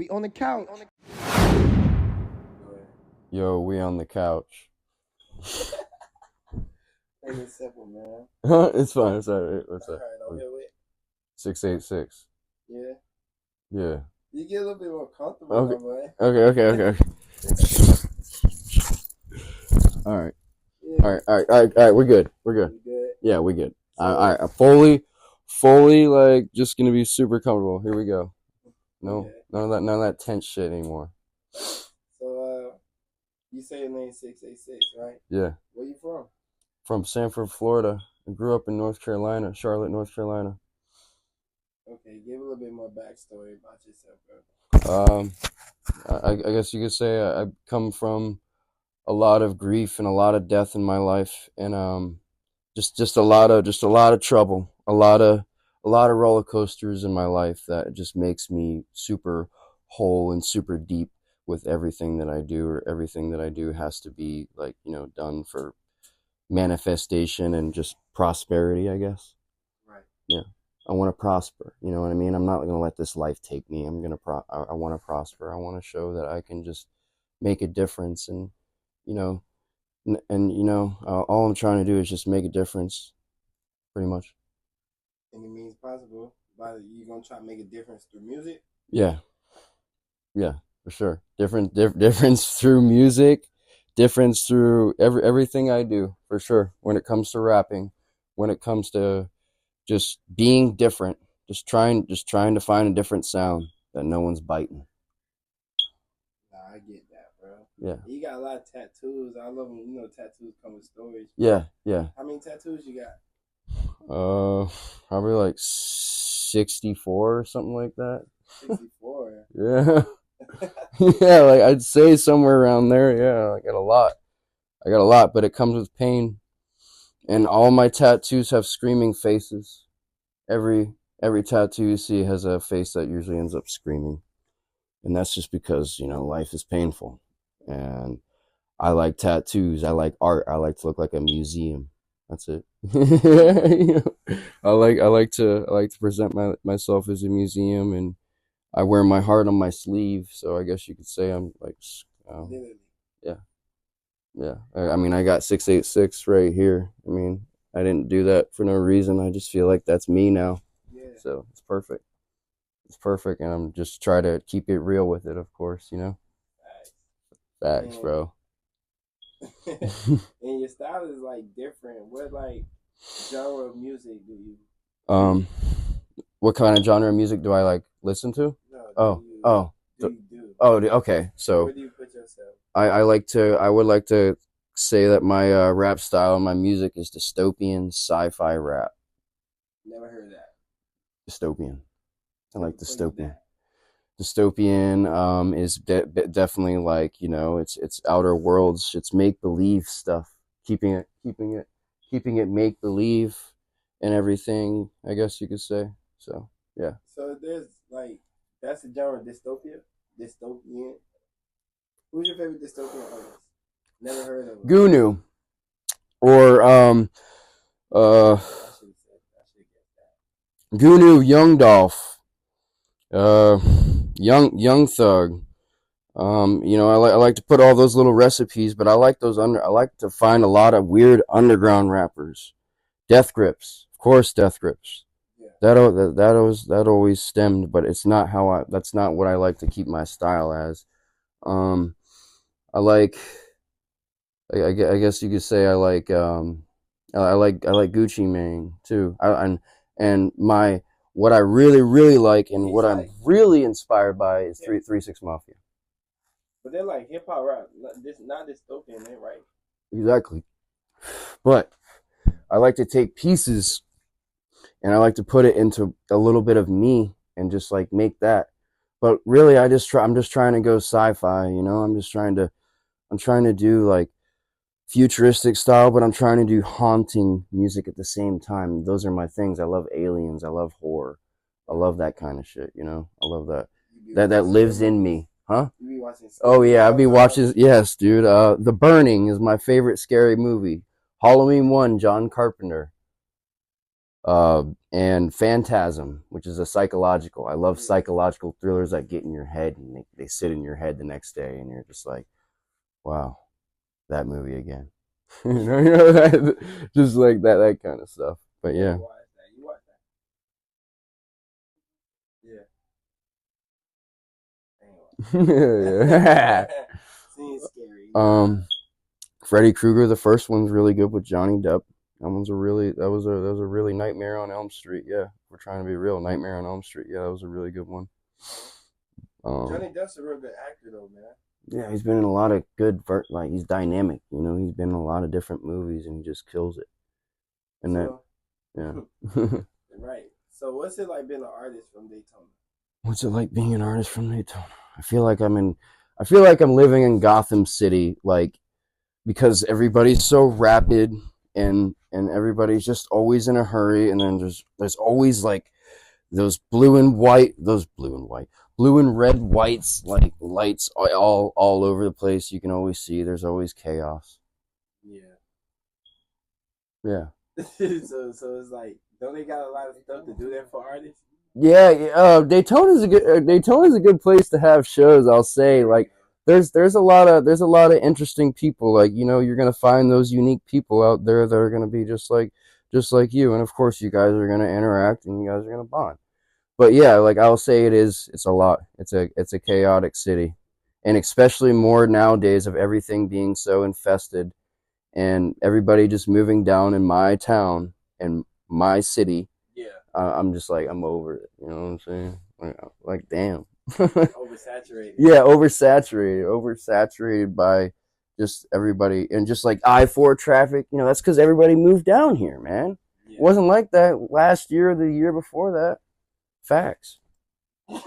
We on the couch. Yo, we on the couch. It's simple, man. It's fine. It's all right. What's All that? right, I'm here with. 686. Yeah. Yeah. You get a little bit more comfortable, Okay. my boy. Okay. All right. Yeah. All right. We're good. You good? Yeah, we're good. So, All right. Fully, like, just gonna be super comfortable. Here we go. No, okay. none of that tense shit anymore. So, you say your name's 686, right? Yeah. Where you from? From Sanford, Florida. I grew up in North Carolina, Charlotte, North Carolina. Okay, give a little bit more backstory about yourself, bro. I guess you could say I come from a lot of grief and a lot of death in my life, and just a lot of trouble, a lot of roller coasters in my life that just makes me super whole and super deep with everything that I do, or everything that I do has to be, like, done for manifestation and just prosperity, I guess. Right. Yeah. I want to prosper. You know what I mean? I'm not going to let this life take me. I want to prosper. I want to show that I can just make a difference, and all I'm trying to do is just make a difference, pretty much. Any means possible. But you gonna try to make a difference through music? Yeah, for sure. Difference through music, difference through everything I do, for sure. When it comes to rapping, when it comes to just being different, just trying to find a different sound that no one's biting. Nah, I get that, bro. Yeah. You got a lot of tattoos. I love when tattoos come with stories. Yeah. How many tattoos you got? Probably like 64 or something like that. 64. Yeah. Yeah, like I'd say somewhere around there. Yeah, I got a lot, but it comes with pain. And all my tattoos have screaming faces. Every tattoo you see has a face that usually ends up screaming. And that's just because, life is painful. And I like tattoos. I like art. I like to look like a museum. That's it. I like to present myself as a museum, and I wear my heart on my sleeve. So I guess you could say I'm like, yeah. I mean, I got 686 right here. I mean, I didn't do that for no reason. I just feel like that's me now. Yeah. So it's perfect. It's perfect, and I'm just trying to keep it real with it, of course. Facts, bro. And your style is like different. What like genre of music do you? What kind of genre of music do I like listen to? No. Okay. So where do you put yourself? I would like to say that my rap style and my music is dystopian sci-fi rap. Never heard that. Dystopian. I like dystopian. Dystopian is definitely like, it's outer worlds, it's make believe stuff, keeping it make believe and everything, I guess you could say. So yeah. So there's like, that's the genre, dystopian. Who's your favorite dystopian artist? Never heard of him. Gunu, or Gunu, Young Dolph, Young Thug. I like to put all those little recipes, but I like to find a lot of weird underground rappers. Death Grips, of course, Death Grips. Yeah. That always stemmed, but it's not that's not what I like to keep my style as. I guess you could say I like Gucci Mane too. What I really like and what I'm really inspired by is 3 6 Mafia. But they're like hip hop rap, not dystopian, right? Exactly. But I like to take pieces and I like to put it into a little bit of me and just like make that. But really, I'm just trying to go sci-fi. I'm trying to do like futuristic style, but I'm trying to do haunting music at the same time. Those are my things. I love aliens. I love horror. I love that kind of shit. I love that. That lives in me. Huh? You be watching? Oh yeah, I'll be watching. Yes, dude. The Burning is my favorite scary movie. Halloween 1, John Carpenter. And Phantasm, which is a psychological. I love psychological thrillers that get in your head and they sit in your head the next day, and you're just like, wow, that movie again. Just like that kind of stuff. But yeah. You watch that. Yeah. Seems scary. Freddy Krueger, the first one's really good with Johnny Depp. That was a really Nightmare on Elm Street. Yeah, we're trying to be real. Nightmare on Elm Street. Yeah, that was a really good one. Johnny Depp's a real good actor though, man. Yeah, he's been in a lot of good like he's dynamic. You know, he's been in a lot of different movies and he just kills it. And So, that, yeah. right. So what's it like being an artist from Daytona? What's it like being an artist from Daytona? I feel like I'm living in Gotham City, like because everybody's so rapid and everybody's just always in a hurry, and then there's always like those blue and red whites, like lights all over the place. You can always see there's always chaos. Yeah. So it's like, don't they got a lot of stuff to do there for artists? Yeah, Daytona's a good place to have shows. I'll say, like, there's a lot of interesting people. Like, you know, you're gonna find those unique people out there that are gonna be just like you, and of course, you guys are gonna interact and you guys are gonna bond. But yeah, like I'll say, it's a lot. It's a chaotic city, and especially more nowadays of everything being so infested, and everybody just moving down in my town and my city. I'm just like, I'm over it. You know what I'm saying? Like damn. Oversaturated. Yeah, oversaturated by just everybody, and just like I-4 traffic. You know, that's because everybody moved down here, man. Yeah. It wasn't like that last year or the year before that. Facts. So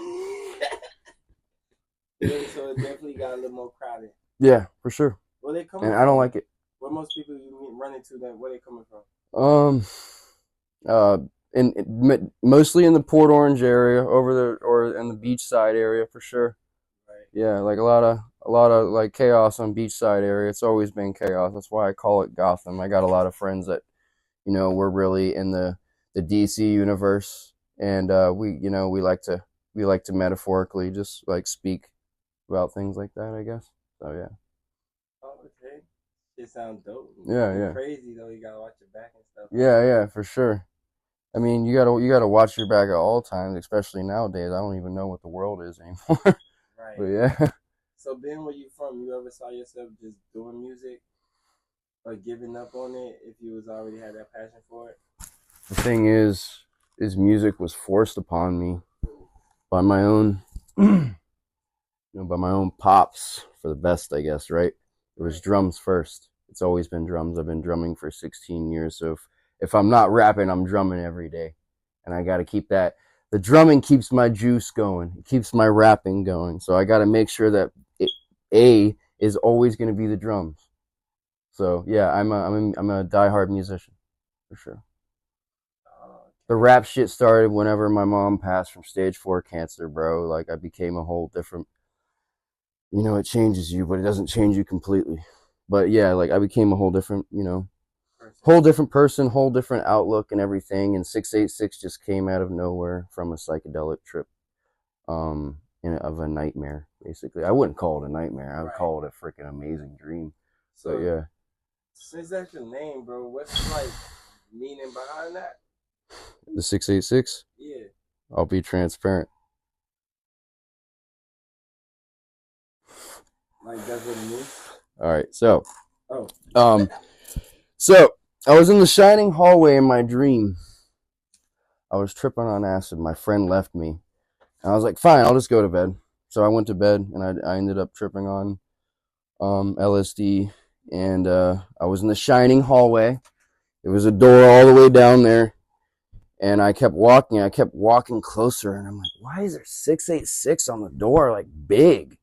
it definitely got a little more crowded. Yeah, for sure. Where they coming and from? I don't like it. Where most people you run into, that where they coming from? Mostly in the Port Orange area, or in the beachside area for sure. Right. Yeah, like a lot of like chaos on beachside area. It's always been chaos. That's why I call it Gotham. I got a lot of friends that, you know, we're really in the DC universe, and we like to metaphorically just like speak about things like that, I guess. So yeah. Oh, okay. It sounds dope. Yeah. Crazy though. You gotta watch your back and stuff. Yeah, for sure. I mean, you gotta watch your back at all times, especially nowadays. I don't even know what the world is anymore. Right. But yeah. So being where you from, you ever saw yourself just doing music or giving up on it if you was already had that passion for it? The thing is music was forced upon me by my own, by my own pops for the best, I guess. Right? It was drums first. It's always been drums. I've been drumming for 16 years, so if I'm not rapping, I'm drumming every day. And I got to keep that. The drumming keeps my juice going. It keeps my rapping going. So I got to make sure that A is always going to be the drums. So yeah, I'm a diehard musician for sure. The rap shit started whenever my mom passed from stage 4 cancer, bro. Like I became a whole different, it changes you, but it doesn't change you completely. But yeah, like I became a whole different, whole different person, whole different outlook and everything. And 686 just came out of nowhere from a psychedelic trip, of a nightmare, basically. I wouldn't call it a nightmare. I would call it a freaking amazing dream. So yeah. Since that's your name, bro, what's like meaning behind that? The 686? Yeah. I'll be transparent. Like that's what it means? All right. So, so I was in the shining hallway in my dream. I was tripping on acid. My friend left me. And I was like, fine, I'll just go to bed. So I went to bed, and I ended up tripping on LSD. And I was in the shining hallway. There was a door all the way down there. And I kept walking closer. And I'm like, why is there 686 on the door, like big?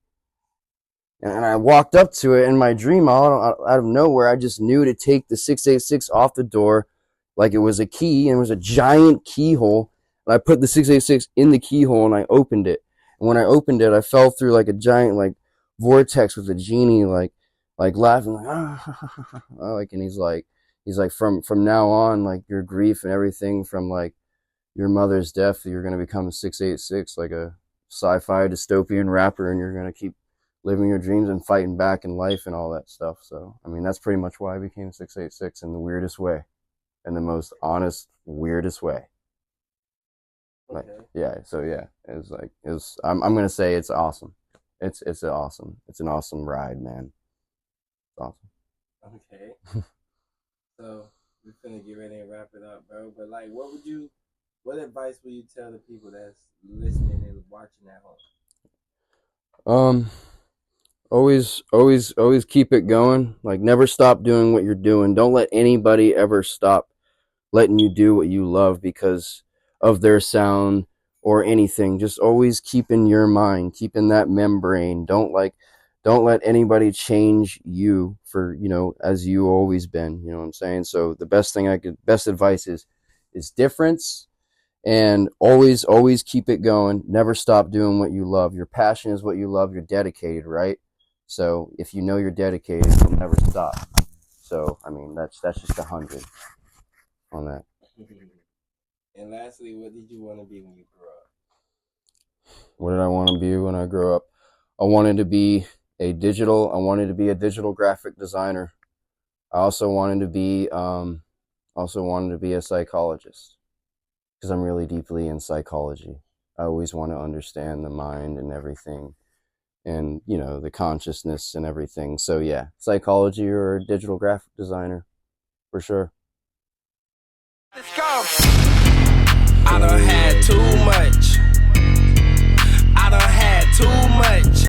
And I walked up to it in my dream, out of nowhere. I just knew to take the 686 off the door like it was a key, and it was a giant keyhole. And I put the 686 in the keyhole, and I opened it. And when I opened it, I fell through like a giant like vortex with a genie, like laughing, like, ah, like, and he's like, he's like, from now on, like your grief and everything from like your mother's death, you're gonna become 686, like a sci-fi dystopian rapper, and you're gonna keep living your dreams and fighting back in life and all that stuff. So I mean, that's pretty much why I became 686 in the weirdest way, in the most honest, weirdest way. Like, Okay. yeah. So yeah, it's like it's. I'm gonna say it's awesome. It's awesome. It's an awesome ride, man. It's awesome. Okay. So we're finna get ready and wrap it up, bro. But like, what advice would you tell the people that's listening and watching at home? Um, always keep it going. Like, never stop doing what you're doing. Don't let anybody ever stop letting you do what you love because of their sound or anything. Just always keep in your mind, keep in that membrane. Don't let anybody change you for, as you always been, you know what I'm saying? So the best advice is difference, and always keep it going. Never stop doing what you love. Your passion is what you love. You're dedicated, right? So if you know you're dedicated, you'll never stop. So I mean, that's just 100 on that. And lastly, what did you want to be when you grew up? What did I want to be when I grew up? I wanted to be a digital graphic designer. I also wanted to be a psychologist because I'm really deeply in psychology. I always want to understand the mind and everything, and the consciousness and everything. So yeah, psychology or a digital graphic designer for sure. Let's go. I done had too much. I done had too much.